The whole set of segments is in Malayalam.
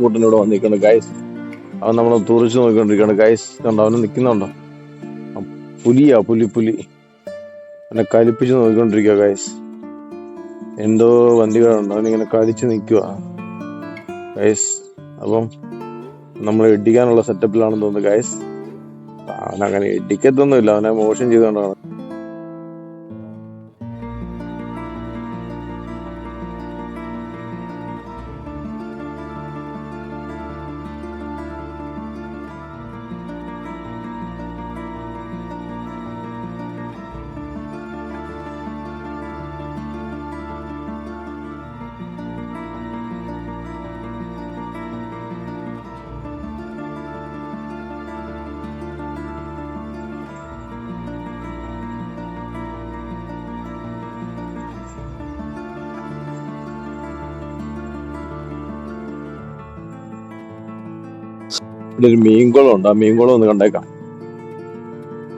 കൂട്ടനോട് വന്നിരിക്കുന്നു ഗൈസ്. അവൻ നമ്മളെ തുറിച്ച് നോക്കിക്കൊണ്ടിരിക്കുകയാണ് ഗൈസ്. കണ്ടോ അവന് നിൽക്കുന്നുണ്ടോ? പുലിയാ പുലി അവനെ കലിപ്പിച്ച് നോക്കിക്കൊണ്ടിരിക്കുക ഗൈസ്. എന്തോ വണ്ടികളുണ്ട്, അവനിങ്ങനെ കലിച്ച് നിൽക്കുക ഗൈസ്. അപ്പം നമ്മൾ ഇടിക്കാനുള്ള സെറ്റപ്പിലാണെന്ന് തോന്നുന്നു ഗൈസ്. അവനങ്ങനെ ഇടിക്കത്തൊന്നുമില്ല, അവനെ മോഷൻ ചെയ്തുകൊണ്ടാണ്. ഇവിടെ ഒരു മീൻകുളം ഉണ്ട്, ആ മീൻകുളം ഒന്ന് കണ്ടേക്കാം.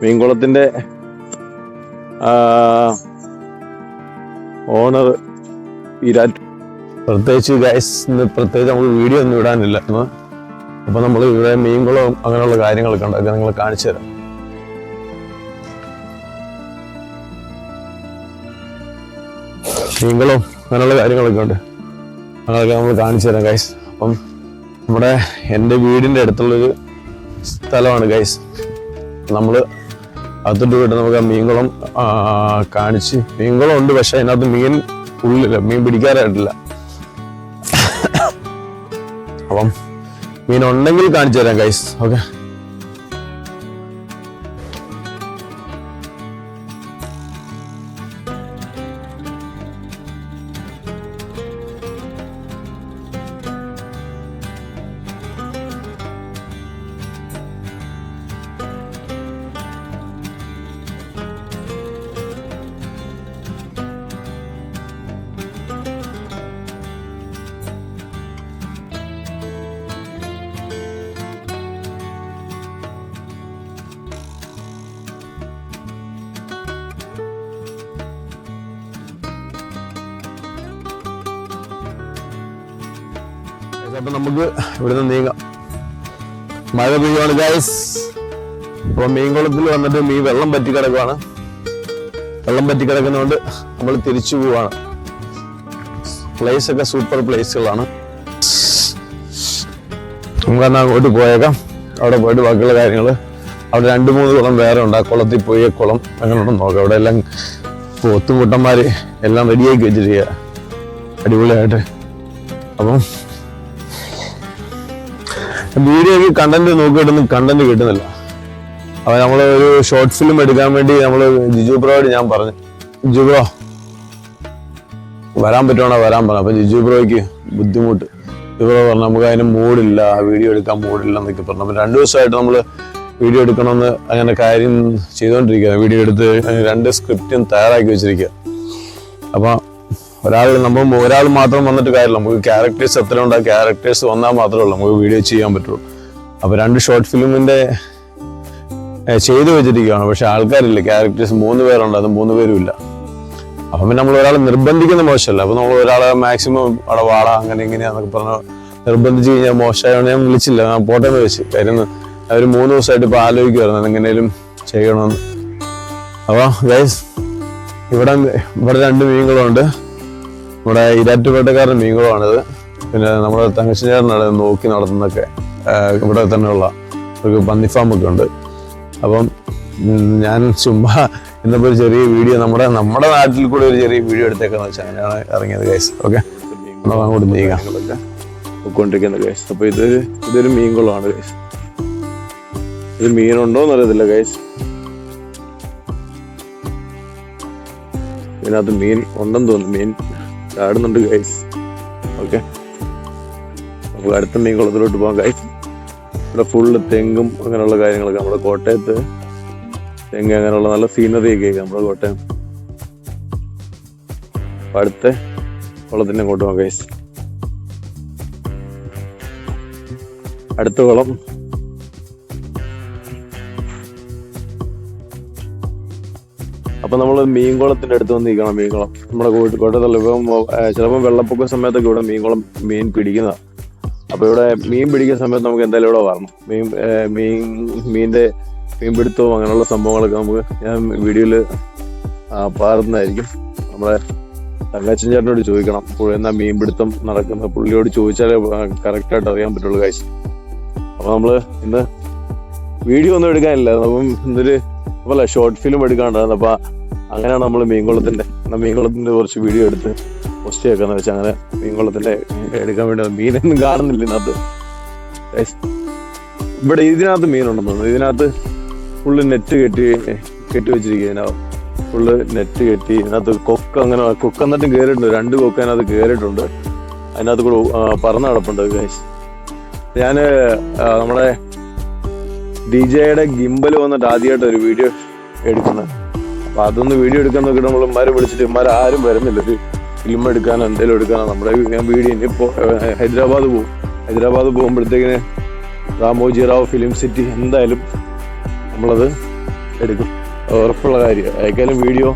മീൻകുളത്തിന്റെ ഓണർ ഈരാറ്റ്. പ്രത്യേകിച്ച് ഗൈസ് പ്രത്യേകിച്ച് നമുക്ക് വീഡിയോ ഒന്നും ഇടാനില്ല. അപ്പൊ നമ്മൾ ഇവിടെ മീൻകുളവും അങ്ങനെയുള്ള കാര്യങ്ങളൊക്കെ ഉണ്ടാക്കുക, നിങ്ങൾ കാണിച്ചു തരാം. മീൻകുളവും അങ്ങനെയുള്ള കാര്യങ്ങളൊക്കെ ഉണ്ട്, അങ്ങനെയൊക്കെ നമ്മൾ കാണിച്ചു തരാം ഗൈസ്. അപ്പം നമ്മുടെ എൻ്റെ വീടിൻ്റെ അടുത്തുള്ളൊരു സ്ഥലമാണ് ഗൈസ്. നമ്മൾ അകത്തോട്ട് പോയിട്ട് നമുക്ക് ആ മീൻകുളം കാണിച്ച്, മീൻകുളം ഉണ്ട് പക്ഷെ അതിനകത്ത് മീൻ ഉള്ളില്ല, മീൻ പിടിക്കാറായിട്ടില്ല. അപ്പം മീൻ ഉണ്ടെങ്കിൽ കാണിച്ചു തരാം ഗൈസ്. ഓക്കെ, അപ്പൊ നമുക്ക് ഇവിടുന്ന് നീങ്ങാം. മഴ പെയ്യുവാണ് ഗൈസ്. അപ്പൊ മീൻകുളത്തിൽ വന്നിട്ട് മീൻ വെള്ളം പറ്റി കിടക്കുവാണ്. വെള്ളം പറ്റി കിടക്കുന്നതുകൊണ്ട് നമ്മൾ തിരിച്ചു പോവാണ്. പ്ലേസ് ഒക്കെ സൂപ്പർ പ്ലേസുകളാണ്. നമുക്കെന്നാ അങ്ങോട്ട് പോയേക്കാം. അവിടെ പോയിട്ട് ബാക്കിയുള്ള കാര്യങ്ങൾ, അവിടെ 2-3 കുളം വേറെ ഉണ്ട്. ആ കുളത്തിൽ പോയി കുളം അങ്ങനെയുണ്ടെന്ന് നോക്കാം. അവിടെ എല്ലാം ഒത്തുമുട്ടന്മാര് എല്ലാം റെഡിയാക്കി വെച്ചിരിക്കുക അടിപൊളിയായിട്ട്. അപ്പം വീഡിയോക്ക് കണ്ടന്റ് നോക്കിയിട്ടൊന്നും കണ്ടന്റ് കിട്ടുന്നില്ല. അപ്പൊ നമ്മൾ ഒരു ഷോർട്ട് ഫിലിം എടുക്കാൻ വേണ്ടി നമ്മൾ ജിജു ബ്രോയോട് ഞാൻ പറഞ്ഞു, ജിജു ബ്രോ വരാൻ പറ്റുവാണോ വരാൻ പറഞ്ഞു. അപ്പൊ ജിജു ബ്രോയ്ക്ക് ബുദ്ധിമുട്ട്. ജിജു ബ്രോ പറഞ്ഞു നമുക്ക് അതിന് മൂഡില്ല, വീഡിയോ എടുക്കാൻ മൂഡില്ല എന്നൊക്കെ പറഞ്ഞു. അപ്പൊ 2 ദിവസമായിട്ട് നമ്മൾ വീഡിയോ എടുക്കണമെന്ന് അങ്ങനെ കാര്യം ചെയ്തുകൊണ്ടിരിക്കുക. വീഡിയോ എടുത്ത് 2 സ്ക്രിപ്റ്റും തയ്യാറാക്കി വെച്ചിരിക്കുക. അപ്പൊ ഒരാൾ മാത്രം വന്നിട്ട് കാര്യമില്ല. നമുക്ക് ക്യാരക്ടേഴ്സ് എത്ര ഉണ്ട്, ആ ക്യാരക്ടേഴ്സ് വന്നാൽ മാത്രമേ ഉള്ളൂ നമുക്ക് വീഡിയോ ചെയ്യാൻ പറ്റുള്ളൂ. അപ്പൊ 2 ഷോർട്ട് ഫിലിമിന്റെ ചെയ്തു വെച്ചിരിക്കുകയാണ്. പക്ഷെ ആൾക്കാരില്ല, ക്യാരക്ടേഴ്സ് 3 പേരുണ്ട്, അത് 3 പേരും ഇല്ല. അപ്പം പിന്നെ നമ്മൾ ഒരാളെ നിർബന്ധിക്കുന്ന മോശമല്ല. അപ്പൊ നമ്മൾ ഒരാളെ മാക്സിമം അവിടെ വാടാ അങ്ങനെ ഇങ്ങനെയാന്നൊക്കെ പറഞ്ഞ് നിർബന്ധിച്ച് കഴിഞ്ഞാൽ മോശമായതുകൊണ്ട് ഞാൻ വിളിച്ചില്ല, ഞാൻ പോട്ടെന്ന് വെച്ച്. കാര്യം അവർ 3 ദിവസമായിട്ട് ഇപ്പൊ ആലോചിക്കുമായിരുന്നു എങ്ങനെയും ചെയ്യണമെന്ന്. അപ്പൊ ഗൈസ് ഇവിടെ 2 മീൻകുളമുണ്ട്. നമ്മുടെ ഈരാറ്റുപേട്ടക്കാരുടെ മീൻകുളമാണിത്. പിന്നെ നമ്മുടെ തങ്കശ്ശേരിയാണ് നോക്കി നടത്തുന്നതൊക്കെ ഇവിടെ തന്നെയുള്ള ഒരു പന്നി ഫാമൊക്കെ ഉണ്ട്. അപ്പം ഞാൻ ചുമ്മാ ഇന്നിപ്പോൾ ഒരു ചെറിയ വീഡിയോ നമ്മുടെ നാട്ടിൽ കൂടെ ഒരു ചെറിയ വീഡിയോ എടുത്തേക്കാന്ന് വെച്ചാൽ അങ്ങനെയാണ് ഇറങ്ങിയത് ഗൈസ്. ഓക്കെ, നമ്മൾ അങ്ങോട്ട് നീങ്ങാങ്ങളൊക്കെ പോയിക്കൊണ്ടിരിക്കുന്നത് ഗൈസ്. അപ്പൊ ഇതൊരു മീൻകുളമാണ് ഗൈസ്. ഇത് മീനുണ്ടോ എന്നറിയത്തില്ല ഗൈസ്. ഇതിനകത്ത് മീൻ ഉണ്ടെന്ന് തോന്നുന്നു, മീൻ ചാടുന്നുണ്ട് ഗൈസ്. ഓക്കെ, നമുക്ക് അടുത്ത മീൻകുളത്തിലോട്ട് പോകാം ഗൈസ്. ഇവിടെ ഫുള്ള് തെങ്ങും അങ്ങനെയുള്ള കാര്യങ്ങളൊക്കെ. നമ്മുടെ കോട്ടയത്ത് തെങ്ങ് അങ്ങനെയുള്ള നല്ല സീനറി ഒക്കെ നമ്മുടെ കോട്ടയം. അടുത്ത കുളത്തിൻ്റെ അങ്ങോട്ട് പോകാം ഗൈസ്. അടുത്ത കുളം അപ്പൊ നമ്മൾ മീൻകുളത്തിന്റെ അടുത്ത് വന്നിരിക്കണം. മീൻകുളം നമ്മുടെ കോട്ടയത്തുള്ള ഇപ്പം ചിലപ്പോൾ വെള്ളപ്പൊക്ക സമയത്തൊക്കെ ഇവിടെ മീൻ പിടിക്കുന്നതാണ്. അപ്പോൾ ഇവിടെ മീൻ പിടിക്കുന്ന സമയത്ത് നമുക്ക് എന്തായാലും ഇവിടെ വരണം. മീൻ പിടുത്തവും അങ്ങനെയുള്ള സംഭവങ്ങളൊക്കെ നമുക്ക് ഞാൻ വീഡിയോയിൽ പാടുന്നതായിരിക്കും. നമ്മുടെ തങ്കച്ചൻ ചേട്ടനോട് ചോദിക്കണം എന്നാ മീൻ പിടുത്തം നടക്കുന്നത്, പുള്ളിയോട് ചോദിച്ചാലേ കറക്റ്റായിട്ട് അറിയാൻ പറ്റുള്ളൂ കാശ്. അപ്പോൾ നമ്മൾ ഇന്ന് വീഡിയോ ഒന്നും എടുക്കാനില്ല, അപ്പം ഇന്നൊരു അല്ല ഷോർട്ട് ഫിലിം എടുക്കാണ്ടായിരുന്നു. അപ്പോൾ അങ്ങനെയാണ് നമ്മൾ മീൻകുളത്തിൻ്റെ കുറച്ച് വീഡിയോ എടുത്ത് പോസ്റ്റ് ചെയ്യാന്ന് വെച്ചാൽ അങ്ങനെ മീൻകുളത്തിൻ്റെ എടുക്കാൻ വേണ്ടി. മീനൊന്നും കാണുന്നില്ല ഇതിനകത്ത്. ഇവിടെ ഇതിനകത്ത് മീനുണ്ടെന്ന് തോന്നുന്നു. ഇതിനകത്ത് ഫുള്ള് നെറ്റ് കെട്ടി വെച്ചിരിക്കുക. ഇതിനകത്ത് ഫുള്ള് നെറ്റ് കെട്ടി ഇതിനകത്ത് കൊക്ക് എന്നിട്ടും കയറിയിട്ടുണ്ട്. 2 കൊക്ക് അതിനകത്ത് കയറിയിട്ടുണ്ട്. അതിനകത്ത് കൂടെ പറന്ന് കിടപ്പുണ്ട് ഗൈസ്. ഞാൻ നമ്മുടെ DJയുടെ ഗിംബൽ വന്നിട്ട് ആദ്യമായിട്ട് ഒരു വീഡിയോ എടുക്കുന്നത്. അപ്പം അതൊന്ന് വീഡിയോ എടുക്കാൻ നോക്കിയിട്ട് നമ്മൾ ഇമാരെ വിളിച്ചിട്ട് ആരും വരുന്നില്ല. ഒരു ഫിലിം എടുക്കാനോ എന്തെങ്കിലും എടുക്കാനോ. ഞാൻ വീഡിയോ ഇനിയിപ്പോൾ ഹൈദരാബാദ് പോകുമ്പോഴത്തേക്കിന് രാമോജി റാവു ഫിലിം സിറ്റി എന്തായാലും നമ്മളത് എടുക്കും, ഉറപ്പുള്ള കാര്യം. അയക്കാലും വീഡിയോ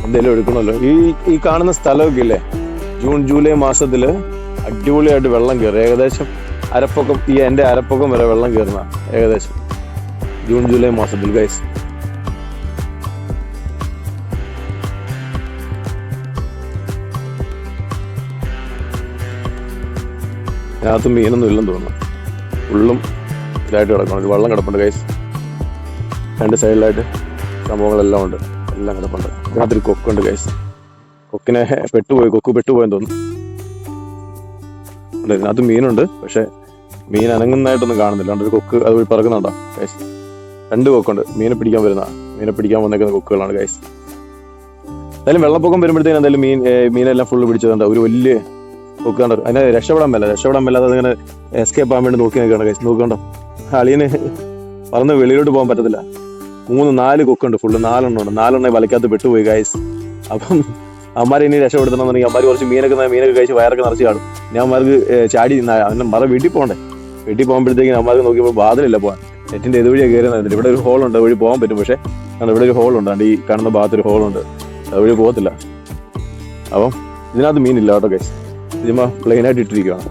എന്തെങ്കിലും എടുക്കണമല്ലോ. ഈ കാണുന്ന സ്ഥലമൊക്കെ ഇല്ലേ, ജൂൺ ജൂലൈ മാസത്തിൽ അടിപൊളിയായിട്ട് വെള്ളം കയറും. ഏകദേശം അരപ്പൊക്കം, എൻ്റെ അരപ്പൊക്കം വരെ വെള്ളം കയറുന്ന ഏകദേശം ജൂൺ ജൂലൈ മാസത്തിൽ ഗൈസ്. അതിനകത്ത് മീനൊന്നും ഇല്ലെന്ന് തോന്നുന്നു. ഫുള്ളും ഇതായിട്ട് കിടക്കണം. ഒരു വെള്ളം കിടപ്പുണ്ട് ഗൈസ്. 2 സൈഡിലായിട്ട് സംഭവങ്ങളെല്ലാം ഉണ്ട്, എല്ലാം കിടപ്പുണ്ട്. ഇതിനകത്തൊരു കൊക്കുണ്ട് ഗൈസ്. കൊക്ക് പെട്ടുപോയെന്ന് തോന്നുന്നു. ഇതിനകത്ത് മീനുണ്ട്, പക്ഷെ മീൻ അനങ്ങുന്നതായിട്ടൊന്നും കാണുന്നില്ല. ഒരു കൊക്ക് അത് പറക്കുന്നുണ്ടോ ഗൈസ്? 2 കൊക്കുണ്ട്. മീനെ പിടിക്കാൻ വന്നേക്കുന്ന കൊക്കുകളാണ് ഗൈസ്. എന്തായാലും വെള്ളപ്പൊക്കം വരുമ്പോഴത്തേക്കും എന്തായാലും മീനെല്ലാം ഫുള്ള് പിടിച്ചതുണ്ട്. ഒരു വലിയ കൊക്ക് കണ്ടോ, അതിനെ രക്ഷപ്പെടാൻ മേലാതെ അതിങ്ങനെ എസ്കേപ്പ് ആകാൻ വേണ്ടി നോക്കി നിൽക്കുകയാണ് ഗൈസ്. നോക്കണ്ടോ, അളിയന് പറന്ന് വെളിയിലോട്ട് പോകാൻ പറ്റത്തില്ല. 3-4 കൊക്കുണ്ട്, ഫുള്ള് 4 ഉണ്ട്. 4 വലക്കകത്ത് പെട്ടുപോയി ഗൈസ്. അപ്പം അമ്മമാരെ ഇനി രക്ഷപ്പെടുത്തണമെന്നുണ്ടെങ്കിൽ അമ്മമാർ കുറച്ച് മീനൊക്കെ കഴിച്ച് വയറൊക്കെ നിറച്ച് കാണും. ഞാൻ അമ്മമാർക്ക് ചാടി അവനെ വീട്ടിൽ പോകുമ്പോഴത്തേക്കും അമ്മമാർക്ക് നോക്കിയപ്പോൾ വാതിലില്ല പോകാൻ. നെറ്റിൻ്റെ ഇതുവഴിയാണ് കയറുന്നത്. ഇവിടെ ഒരു ഹോളുണ്ട്, അതുവഴി പോകാൻ പറ്റും. പക്ഷേ ഇവിടെ ഒരു ഹോളുണ്ട്, ഈ കാണുന്ന ഭാഗത്തൊരു ഹോളുണ്ട്, അതുവഴി പോകത്തില്ല. അപ്പം ഇതിനകത്ത് മീനില്ല കേട്ടോ ഗൈസ്. ചുമ്മാ പ്ലെയിനായിട്ട് ഇട്ടിരിക്കുകയാണ്.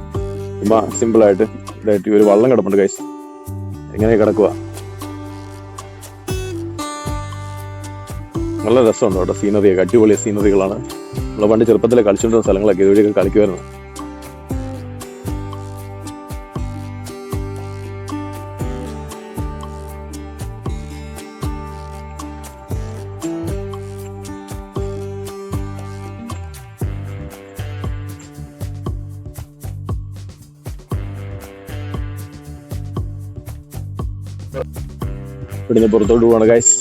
ചുമ്മാ സിമ്പിളായിട്ട് ഇതായിട്ട് ഒരു വള്ളം കിടപ്പുണ്ട് ഗൈസ്. എങ്ങനെ കിടക്കുക, നല്ല രസമുണ്ട് കേട്ടോ. സീനറിയൊക്കെ അടിപൊളി സീനറികളാണ്. നമ്മൾ പണ്ട് ചെറുപ്പത്തിലെ കളിച്ചുകൊണ്ടിരുന്ന സ്ഥലങ്ങളൊക്കെ ഇതുവഴിയൊക്കെ കളിക്കുമായിരുന്നു. ഇവിടുന്ന് പുറത്തോട്ട് പോവാണ് ഗൈസ്.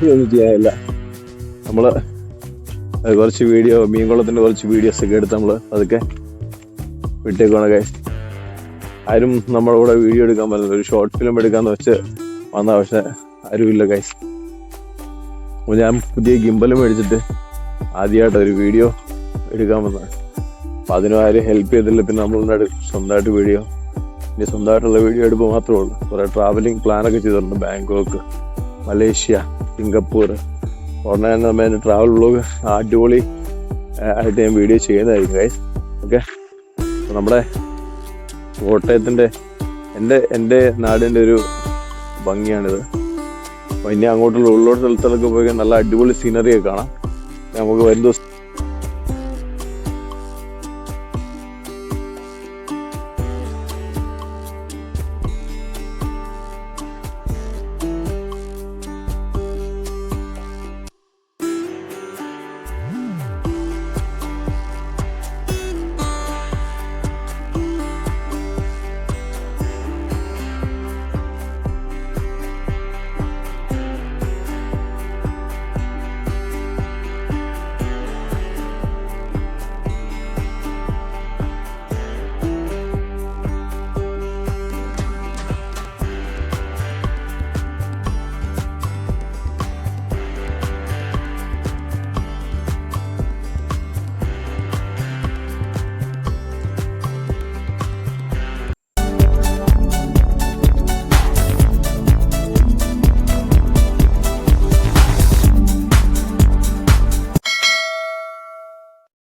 ഇതൊന്നും ചെയ്യാനില്ല. നമ്മള് കുറച്ച് മീൻകുളത്തിന്റെ കുറച്ച് വീഡിയോസ് ഒക്കെ എടുത്ത് നമ്മള് അതൊക്കെ വിട്ടേക്കുവാണ് ഗൈസ്. ആരും നമ്മളോട് വീഡിയോ എടുക്കാൻ പറ്റില്ല. ഒരു ഷോർട്ട് ഫിലിം എടുക്കാന്ന് വെച്ച് വന്ന, പക്ഷെ ആരുമില്ല ഗൈസ്. അപ്പോൾ ഞാൻ പുതിയ ഗിംബലും മേടിച്ചിട്ട് ആദ്യമായിട്ട് ഒരു വീഡിയോ എടുക്കാൻ വന്നത്. അപ്പം അതിനും ആരും ഹെൽപ്പ് ചെയ്തില്ല. പിന്നെ നമ്മൾ സ്വന്തമായിട്ട് സ്വന്തമായിട്ടുള്ള വീഡിയോ എടുപ്പ് മാത്രമേ ഉള്ളൂ. കുറേ ട്രാവലിംഗ് പ്ലാനൊക്കെ ചെയ്തിട്ടുണ്ട്. ബാങ്കോക്ക്, മലേഷ്യ, സിംഗപ്പൂർ, ഉടനെ ട്രാവൽ വ്ളോഗ് അടിപൊളി ആയിട്ട് ഞാൻ വീഡിയോ ചെയ്യുന്നതായിരിക്കും ഗൈസ്. ഓക്കെ, നമ്മുടെ കോട്ടയത്തിൻ്റെ എൻ്റെ നാടിൻ്റെ ഒരു ഭംഗിയാണിത്. അപ്പോൾ ഇനി അങ്ങോട്ടുള്ള ഉള്ളോട്ട് സ്ഥലത്തൊക്കെ പോയി നല്ല അടിപൊളി സീനറിയൊക്കെ കാണാം. നമുക്ക് വരും ദിവസം